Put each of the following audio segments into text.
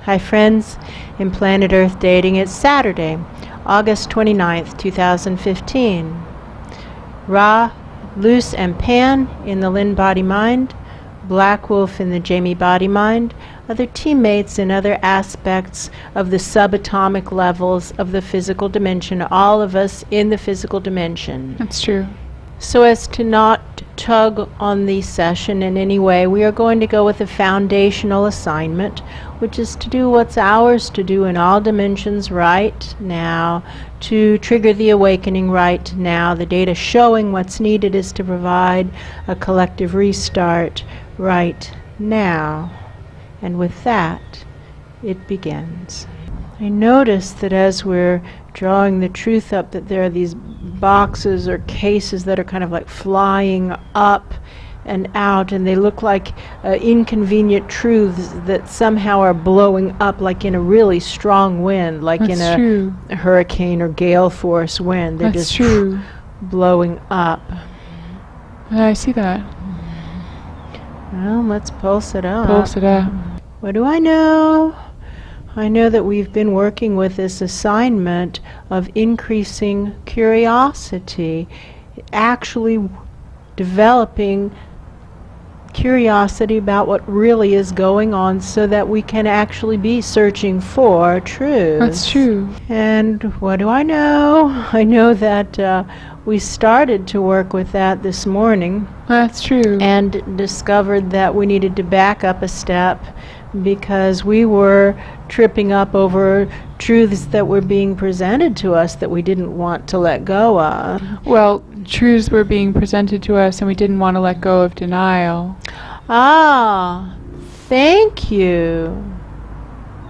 Hi friends, in Planet Earth Dating, it's Saturday, August 29th, 2015. Ra, Luce, and Pan in the Lynn-Body-Mind, Black Wolf in the Jamie-Body-Mind, other teammates in other aspects of the subatomic levels of the physical dimension, all of us in the physical dimension. That's true. So as to not tug on the session in any way, we are going to go with a foundational assignment, which is to do what's ours to do in all dimensions right now, to trigger the awakening right now. The data showing what's needed is to provide a collective restart right now. And with that, it begins. I notice that as we're drawing the truth up, that there are these boxes or cases that are kind of like flying up and out, and they look like inconvenient truths that somehow are blowing up like in a really strong wind, like That's in a hurricane or gale force wind. They're That's just true. blowing up. I see that. Well, let's pulse it up. Pulse it up. What do I know? I know that we've been working with this assignment of increasing curiosity, actually developing curiosity about what really is going on so that we can actually be searching for truth. That's true. And what do I know? I know that we started to work with that this morning. That's true. And discovered that we needed to back up a step because we were tripping up over truths that were being presented to us that we didn't want to let go of. Well, truths were being presented to us and we didn't want to let go of denial. Ah, thank you.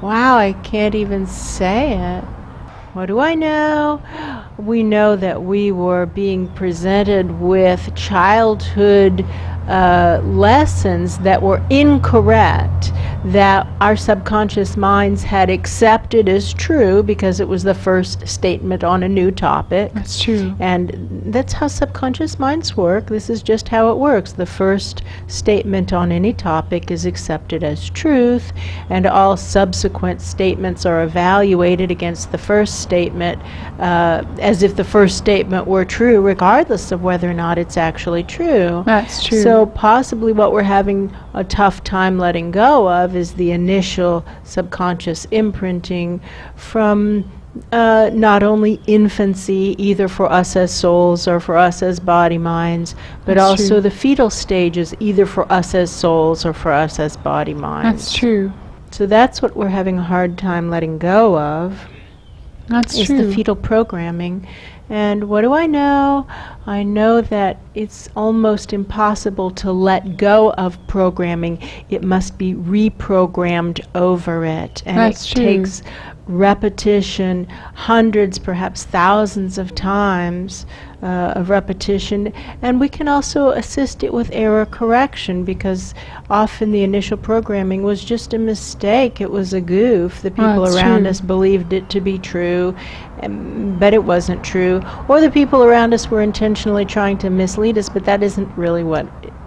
Wow, I can't even say it. What do I know? We know that we were being presented with childhood lessons that were incorrect, that our subconscious minds had accepted as true because it was the first statement on a new topic. That's true. And that's how subconscious minds work. This is just how it works. The first statement on any topic is accepted as truth, and all subsequent statements are evaluated against the first statement as if the first statement were true, regardless of whether or not it's actually true. That's true. So possibly what we're having a tough time letting go of is the initial subconscious imprinting from not only infancy, either for us as souls or for us as body minds, but That's also true. the fetal stages, either for us as souls or for us as body minds. That's true. So that's what we're having a hard time letting go of. That's is true. the fetal programming. And what do I know? I know that it's almost impossible to let go of programming. It must be reprogrammed over it. And That's it true. takes repetition, hundreds, perhaps thousands of times of repetition. And we can also assist it with error correction, because often the initial programming was just a mistake. It was a goof. The people That's around true. us believed it to be true, but it wasn't true. Or the people around us were intentionally trying to mislead us, but that isn't really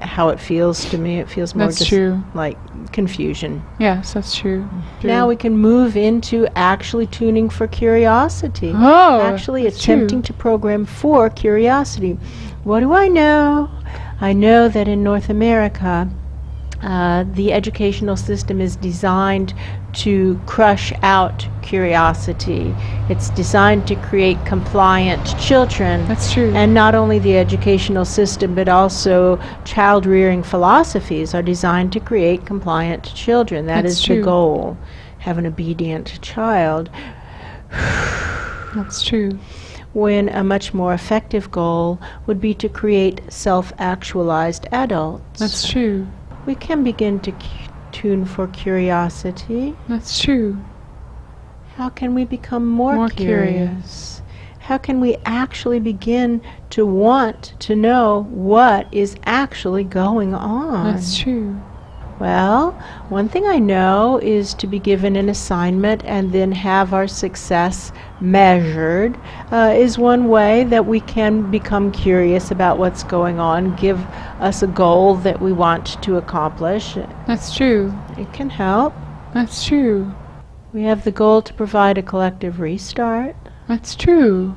how it feels to me. It feels more That's just true. like confusion. Yes, that's true. Now we can move into actually tuning for curiosity. Oh, Actually that's attempting to program for curiosity. What do I know? I know that in North America, the educational system is designed to crush out curiosity. It's designed to create compliant children. That's true. And not only the educational system, but also child-rearing philosophies are designed to create compliant children. That That's is true. the goal. Have an obedient child. That's true. When a much more effective goal would be to create self-actualized adults. That's true. We can begin to tune for curiosity. That's true. How can we become more curious? How can we actually begin to want to know what is actually going on? That's true. Well, one thing I know is to be given an assignment and then have our success measured is one way that we can become curious about what's going on, give us a goal that we want to accomplish. That's true. It can help. That's true. We have the goal to provide a collective restart. That's true.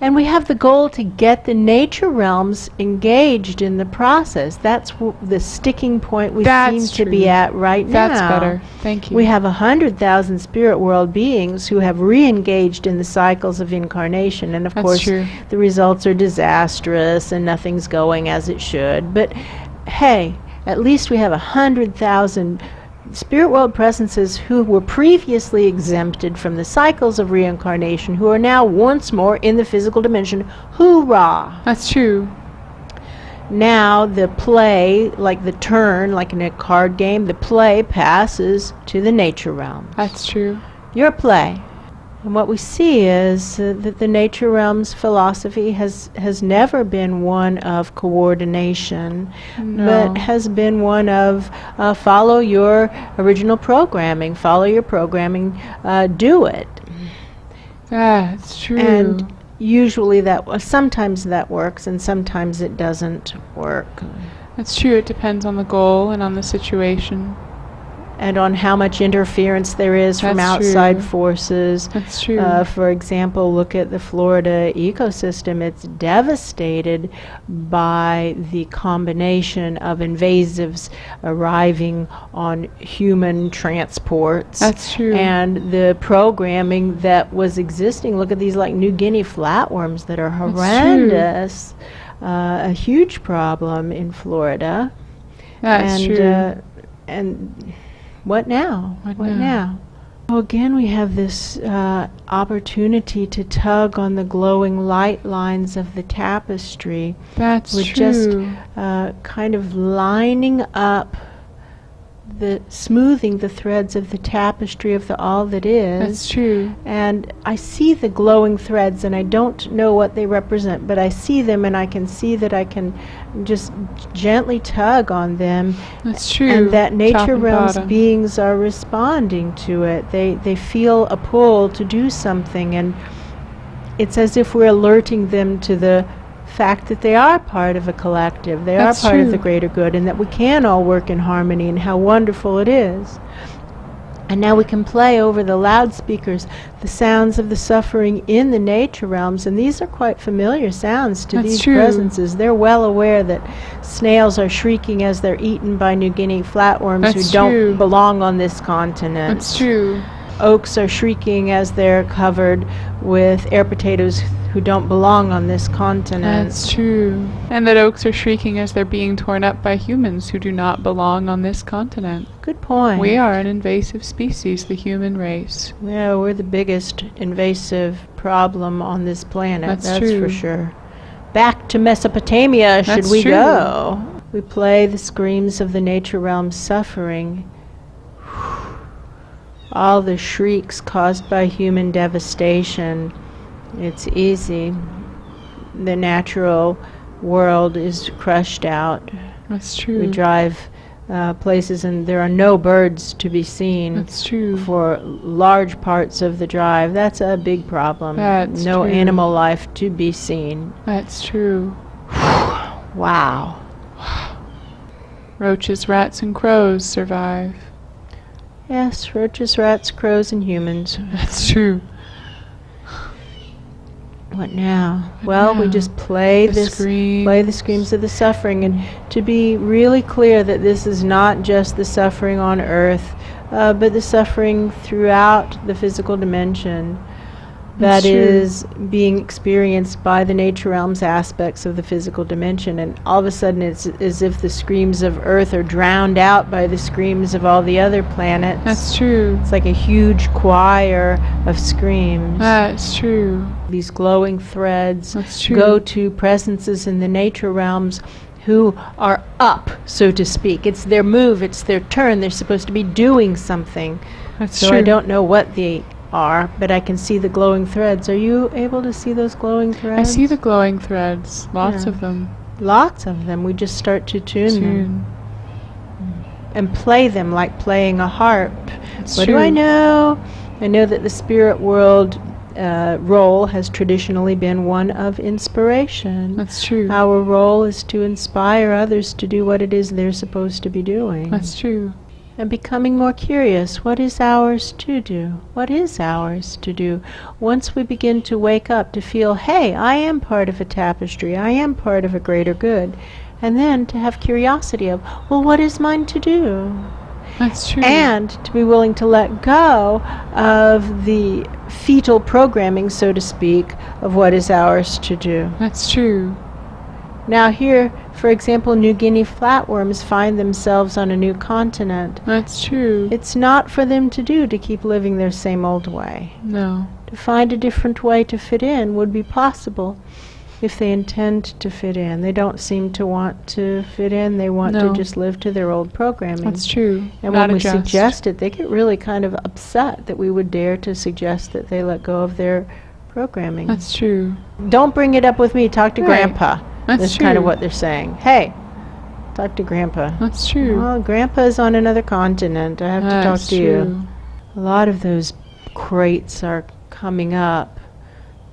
And we have the goal to get the nature realms engaged in the process. That's the sticking point we seem to be at right now. That's better. Thank you. We have 100,000 spirit world beings who have re-engaged in the cycles of incarnation. And of course, the results are disastrous and nothing's going as it should. But hey, at least we have 100,000 spirit world presences who were previously exempted from the cycles of reincarnation, who are now once more in the physical dimension. Hoorah! That's true. Now the play, like the turn, like in a card game, the play passes to the nature realm. That's true. Your play. And what we see is that the nature realm's philosophy has never been one of coordination, but has been one of follow your original programming, follow your programming, do it. That's true. And usually sometimes that works and sometimes it doesn't work. That's true. It depends on the goal and on the situation. And on how much interference there is from outside forces. That's true. For example, look at the Florida ecosystem. It's devastated by the combination of invasives arriving on human transports. That's true. And the programming that was existing. Look at these like New Guinea flatworms that are horrendous. A huge problem in Florida. That's true. And what now? What now? Well, again, we have this opportunity to tug on the glowing light lines of the tapestry. That's We're true. just kind of lining up, smoothing the threads of the tapestry of the all that is. That's true. And I see the glowing threads, and I don't know what they represent, but I see them, and I can see that I can just gently tug on them. That's true. And that nature realms bottom. beings are responding to it. They feel a pull to do something, and it's as if we're alerting them to the fact that they are part of a collective. They That's are part true. of the greater good, and that we can all work in harmony, and how wonderful it is. And now we can play over the loudspeakers the sounds of the suffering in the nature realms, and these are quite familiar sounds to That's these true. presences. They're well aware that snails are shrieking as they're eaten by New Guinea flatworms That's who don't true. belong on this continent. That's true. Oaks are shrieking as they're covered with air potatoes who don't belong on this continent. That's true. And that oaks are shrieking as they're being torn up by humans who do not belong on this continent. Good point. We are an invasive species, the human race. Yeah, we're the biggest invasive problem on this planet. That's for true. sure. Back to Mesopotamia, should That's we true. go? We play the screams of the nature realm suffering. All the shrieks caused by human devastation. It's easy. The natural world is crushed out. That's true. We drive places and there are no birds to be seen. That's true. For large parts of the drive. That's a big problem. That's no true. animal life to be seen. That's true. Wow. Roaches, rats, and crows survive. Yes, roaches, rats, crows, and humans. That's true. What now? What Well, we now? just play The the screams of the suffering, and to be really clear that this is not just the suffering on Earth, but the suffering throughout the physical dimension that That's true. is being experienced by the nature realms aspects of the physical dimension, and all of a sudden it's as if the screams of Earth are drowned out by the screams of all the other planets. That's true. It's like a huge choir of screams. That's true. These glowing threads That's true. go to presences in the nature realms who are up, so to speak. It's their move, it's their turn. They're supposed to be doing something. That's So true. I don't know what they are, but I can see the glowing threads. Are you able to see those glowing threads? I see the glowing threads. Lots Yeah. of them. Lots of them. We just start to tune them Tune. and play them like playing a harp. That's What true. do I know? I know that the spirit world role has traditionally been one of inspiration. That's true. Our role is to inspire others to do what it is they're supposed to be doing. That's true. and becoming more curious. What is ours to do? What is ours to do? Once we begin to wake up to feel, hey, I am part of a tapestry. I am part of a greater good. And then to have curiosity of, well, what is mine to do? That's true. And to be willing to let go of the fetal programming, so to speak, of what is ours to do. That's true. Now here, for example, New Guinea flatworms find themselves on a new continent. That's true. It's not for them to do to keep living their same old way. No. To find a different way to fit in would be possible if they intend to fit in. They don't seem to want to fit in. They want to just live to their old programming. That's true. And when we suggest it, they get really kind of upset that we would dare to suggest that they let go of their programming. That's true. Don't bring it up with me. Talk to Grandpa. That's kind of what they're saying. Hey, talk to Grandpa. That's true. Well, Grandpa's on another continent. I have to talk to you. A lot of those crates are coming up,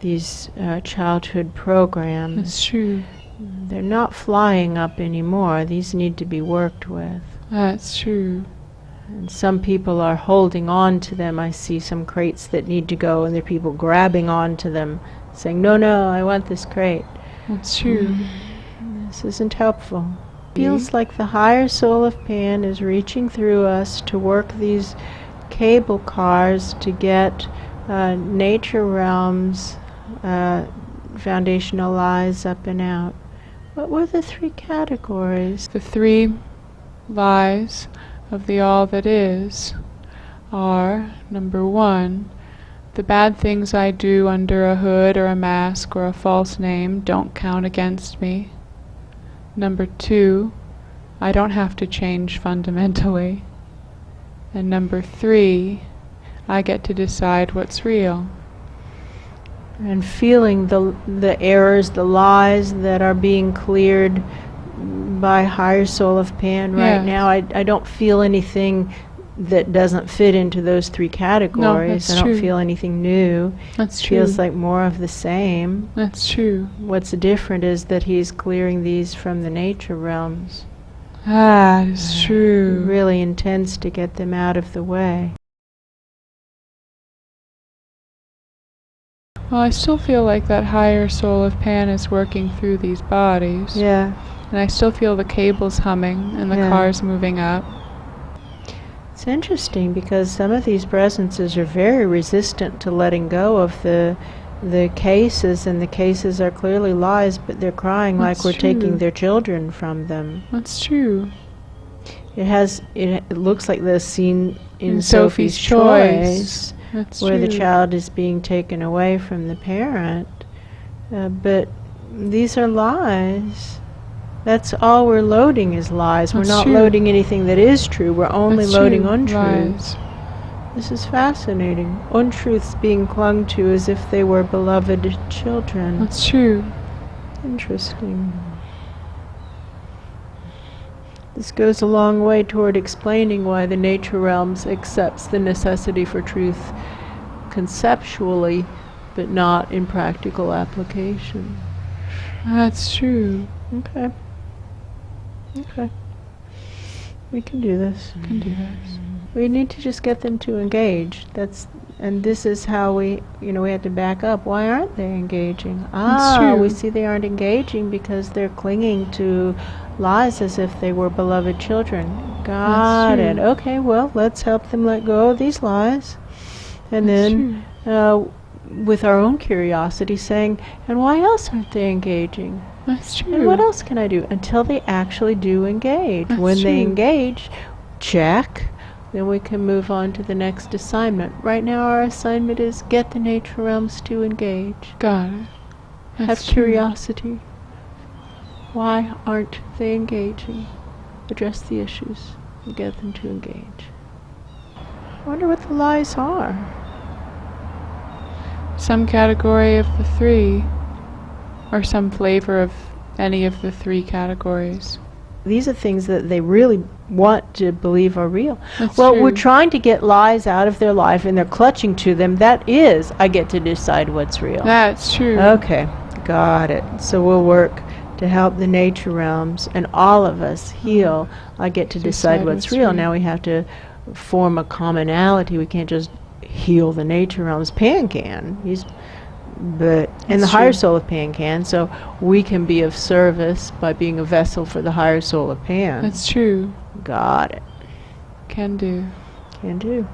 these childhood programs. That's true. They're not flying up anymore. These need to be worked with. That's true. And some people are holding on to them. I see some crates that need to go, and there are people grabbing on to them, saying, no, I want this crate. That's true. This isn't helpful. Feels like the higher soul of Pan is reaching through us to work these cable cars to get nature realms, foundational lies up and out. What were the three categories? The three lies of the all that is are, number 1, the bad things I do under a hood or a mask or a false name don't count against me. Number 2, I don't have to change fundamentally. And number 3, I get to decide what's real. And feeling the errors, the lies that are being cleared by higher soul of Pan right now. I don't feel anything that doesn't fit into those three categories. No, I don't feel anything new. That's true. Feels like more of the same. That's true. What's different is that he's clearing these from the nature realms. That is true. He really intends to get them out of the way. Well, I still feel like that higher soul of Pan is working through these bodies. Yeah. And I still feel the cables humming and the cars moving up. It's interesting because some of these presences are very resistant to letting go of the cases, and the cases are clearly lies, but they're crying like we're taking their children from them. That's true. It looks like the scene in Sophie's Choice where the child is being taken away from the parent, but these are lies. That's all we're loading is lies. We're not loading anything that is true. We're only loading untruths. This is fascinating. Untruths being clung to as if they were beloved children. That's true. Interesting. This goes a long way toward explaining why the nature realms accepts the necessity for truth conceptually, but not in practical application. That's true. Okay. We can do this. We need to just get them to engage. And this is how we have to back up. Why aren't they engaging? We see they aren't engaging because they're clinging to lies as if they were beloved children. Got it. Okay, well, let's help them let go of these lies. And then with our own curiosity saying, and why else aren't they engaging? That's true. And what else can I do? Until they actually do engage. When they engage, check, then we can move on to the next assignment. Right now our assignment is get the nature realms to engage. Got it. Have curiosity. Why aren't they engaging? Address the issues and get them to engage. I wonder what the lies are. Some category of the three, or some flavor of any of the three categories. These are things that they really want to believe are real. That's well, true. we're trying to get lies out of their life and they're clutching to them. That is, I get to decide what's real. That's true. Okay, got it. So we'll work to help the nature realms and all of us heal. I get to decide what's real. Now we have to form a commonality. We can't just heal the nature realms. Pan can. And the higher soul of Pan can. So we can be of service by being a vessel for the higher soul of Pan. That's true. Got it. Can do. Can do.